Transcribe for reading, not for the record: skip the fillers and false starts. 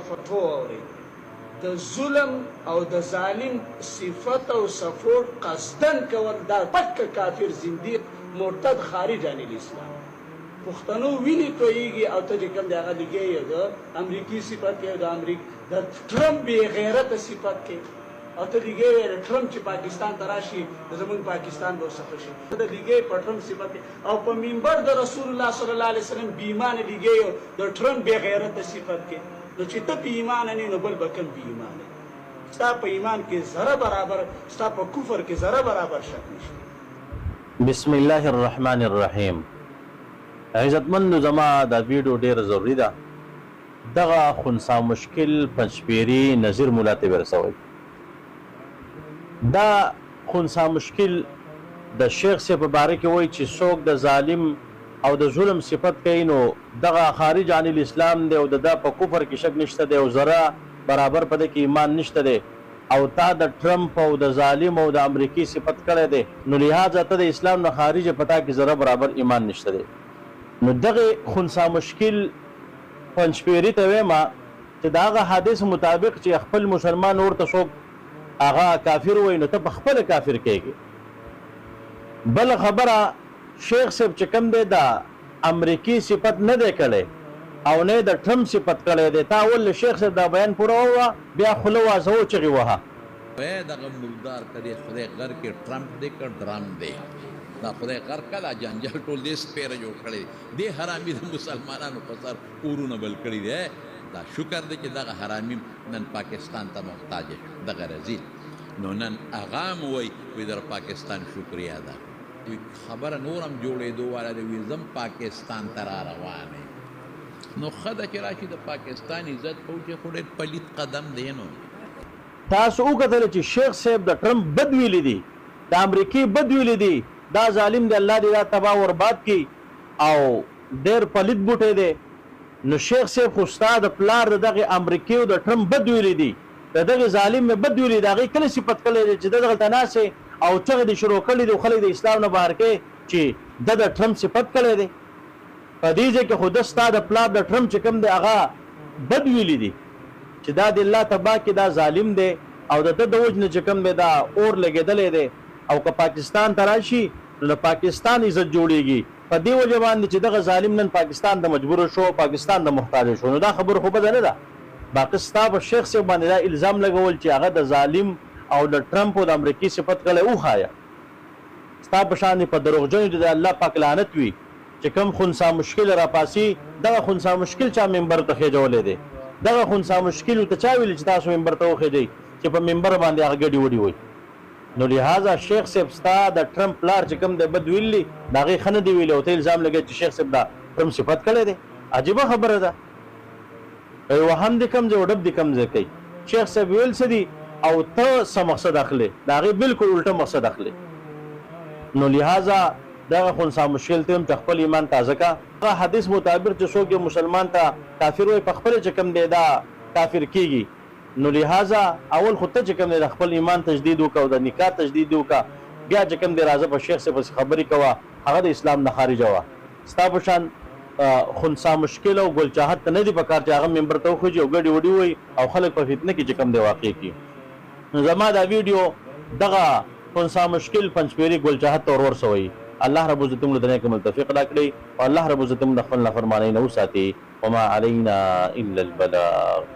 فتوا واورئ د ظلم او د ظالم صفت او سپورټ قصدن کول دا پک کافر زنديق مرتد خارج عن الاسلام پښتنو ویني تویږي او ته چې کوم دی هغه لګي د امریکای صفت کې د ټرمپ بې غیرت صفت کې او ته لګي ټرمپ چې پاکستان ته راشي زمونږ پاکستان به وسخه شي ته لګي په ټرمپ صفت کې او په منبر د رسول الله صلی الله علیه وسلم بې ایمان لګي د ټرمپ بې غیرت صفت کې نو چې ته په ایمان نه نو بل بکم په ایمان ستا په ایمان کې ذره برابر ستا په کفر کې ذره برابر شک نشته. بسم الله الرحمن الرحیم. عزتمند زما دا ویډیو ډیر ضروری ده. دغه خنثی مشکل پنځپيري نظیر مولا ته ورسوي. دا خنثی مشکل د شیخ سے په باره کې وایي چې څوک د ظالم او د ظلم صفت کوي نو دغه خارج عن الاسلام دی او د په کفر کې شک نشته دی او ذره برابر پدې کې ایمان نشته دی او تا د ټرمپ او د ظالم او د امریکای صفت کړی دی نو لہذا ته د اسلام نه خارج پتا کې ذره برابر ایمان نشته دی. نو دغه خنثی مشکل پنځپيري ته وایم چې داغه حدیث مطابق چې خپل مسلمان ورته څوک هغه کافر وای نو ته په خپل کافر کېږي. بل خبره شیخ صاحب چې کوم دی دا امریکای صفت نه دی کړی او نه د ټرمپ صفت کړی دی تا ول شیخ صاحب دا بیان پوره ووه بیا خوله وازه وچغې وهه دغه مردار کړي خدای غر کې ټرمپ دی که ډرم دی دا خدای غر که دا جنجال ټول دې سپیره جوړ کړی دی حرامي د مسلمانانو په سر اورونه بل کړي دی دا شکر دی چې دغه حرامي نن پاکستان ته محتاج دغه رزیل نو نن هغه هم وایي در پاکستان شکریا ده خبره نورم جوړېدو والا دی وي زم پاکستان ته را روان نو ښه ده چې راشي د پاکستان عزت کوو چې خو ډېر پلیت قدم دی نو تاسو وکتل چې شیخ صاحب د ټرمپ بد ویلی دي د امریکای بد ویلی دي دا ظالم دی الله دې دا تباہ برباد کړي او ډېر پلیت بوټی دی نو شیخ صاحب خو ستا د پلار د دغه امریکای او د ټرمپ بد ویلی دي د دغه ظالم مې بد ویلی د هغې کله صفت کړی دی چې دغلته ناست او چغې دې شروع کړي دي خلک د اسلام نه بهر کې چې د ټرمپ صفت کړی دی په دې ځای کې خو د ستا د پلار د ټرمپ چې کوم دی هغه بد ویلی دي چې دا د الله تبا کې دا ظالم دی او د ده د وجې نه چې کوم دی دا اور لګېدلی دی او که پاکستان ته راشي نو د پاکستان عزت جوړېږي په دې وجه باندې چې دغه ظالم نن پاکستان ته مجبور شو پاکستان ته محتاج شو نو دا خبره خو بده نه ده باقي ستا په شیخ صاحب باندې دا الزام لګول چې هغه د ظالم او د ټرمپ او د امریکای صفت کړی وښایه ستا په شان په دروغجنو د الله پاک لعنت وي چې کوم خنثی مشکل راپاسي دغه خنثی مشکل چا منبر ته خېجولی دی دغه خنثی مشکل ته چا ویلي چې تاسو منبر ته وخېجئ چې په منبر باندې هغه ګډې وډې وایي نو لہذا شیخ صاحب ستا د ټرمپ پلار چې کوم دی بد ویلي د هغې ښه نه دی ویلي او ته الزام لګوي چې شیخ صاحب دا ټرمپ صفت کړی دی عجیبه خبره ده وهم دې کوم ځای او ډب دې کوم ځای کوي شیخ صاحب ویل څه دي او ته څه مقصد اخلي د هغې بالکل الټه مقصد اخلي نو لہذا دغه خنثی مشکل ته هم چې خپل ایمان تازه کا هغه حدیث مطابق چې څوک مسلمان ته کافر وایي په خپله چې کوم دی دا کافر کېږي نو لہذا اول خو ته چې کوم دی د خپل ایمان تجدید وکړه او د نکاح تجدید وکړه بیا چې کوم دی راځه په شیخ صاحب پسې خبرې کوه هغه د اسلام نه خارجه وه ستا په شان خنثی مشکل او ګل چاهت ته نه دي پکار چې هغه منبر ته وخېږي او ګډې وډې وایي او خلک په فتنه کې چې کوم دی واقع کړي نو زما دا ویډیو دغه خنثی مشکل پنځپيري ګل چاهت ته ورسوئ الله رب عزت موږ د نیک عمل توفیق راکړي او الله رب عزت موږ د خپل نافرمانۍ نه وساتي وما علينا الا البلاغ